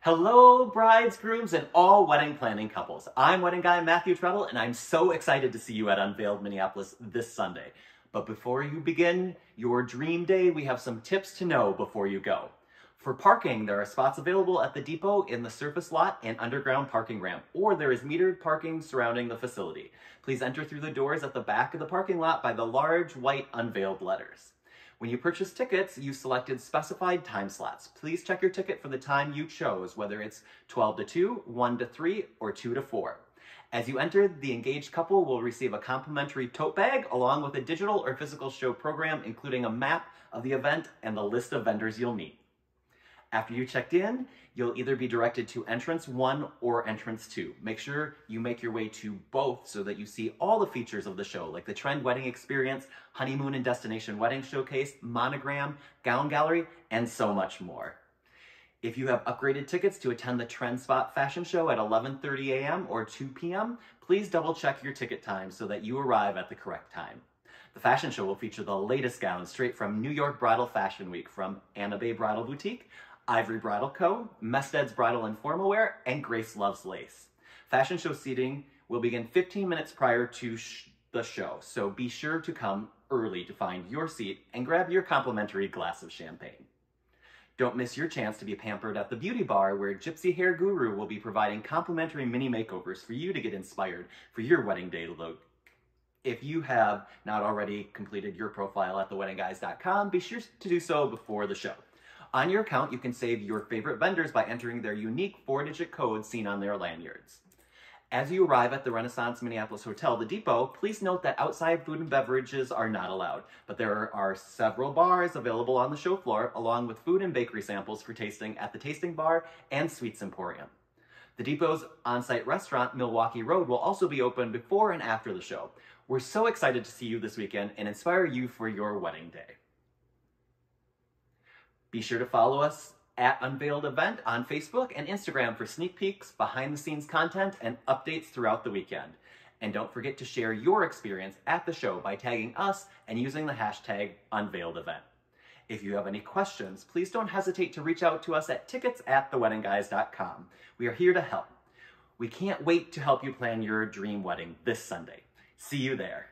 Hello, brides, grooms, and all wedding planning couples. I'm wedding guy Matthew Treadle, and I'm so excited to see you at Unveiled Minneapolis this Sunday. But before you begin your dream day, we have some tips to know before you go. For parking, there are spots available at the depot in the surface lot and underground parking ramp, or there is metered parking surrounding the facility. Please enter through the doors at the back of the parking lot by the large white unveiled letters. When you purchase tickets, you selected specified time slots. Please check your ticket for the time you chose, whether it's 12 to 2, 1 to 3, or 2 to 4. As you enter, the engaged couple will receive a complimentary tote bag along with a digital or physical show program, including a map of the event and the list of vendors you'll meet. After you checked in, you'll either be directed to entrance 1 or entrance 2. Make sure you make your way to both so that you see all the features of the show, like the Trend Wedding Experience, Honeymoon and Destination Wedding Showcase, Monogram, Gown Gallery, and so much more. If you have upgraded tickets to attend the Trend Spot Fashion Show at 11:30 a.m. or 2 p.m., please double check your ticket time so that you arrive at the correct time. The fashion show will feature the latest gowns straight from New York Bridal Fashion Week from Anna Bay Bridal Boutique, Ivory Bridal Co., Mested's Bridal and Formal Wear, and Grace Loves Lace. Fashion show seating will begin 15 minutes prior to the show, so be sure to come early to find your seat and grab your complimentary glass of champagne. Don't miss your chance to be pampered at the beauty bar, where Gypsy Hair Guru will be providing complimentary mini makeovers for you to get inspired for your wedding day look. If you have not already completed your profile at theweddingguys.com, be sure to do so before the show. On your account, you can save your favorite vendors by entering their unique 4-digit code seen on their lanyards. As you arrive at the Renaissance Minneapolis Hotel, the Depot, please note that outside food and beverages are not allowed, but there are several bars available on the show floor, along with food and bakery samples for tasting at the Tasting Bar and Sweets Emporium. The Depot's on-site restaurant, Milwaukee Road, will also be open before and after the show. We're so excited to see you this weekend and inspire you for your wedding day. Be sure to follow us at Unveiled Event on Facebook and Instagram for sneak peeks, behind-the-scenes content, and updates throughout the weekend. And don't forget to share your experience at the show by tagging us and using the hashtag UnveiledEvent. If you have any questions, please don't hesitate to reach out to us at tickets@theweddingguys.com. We are here to help. We can't wait to help you plan your dream wedding this Sunday. See you there.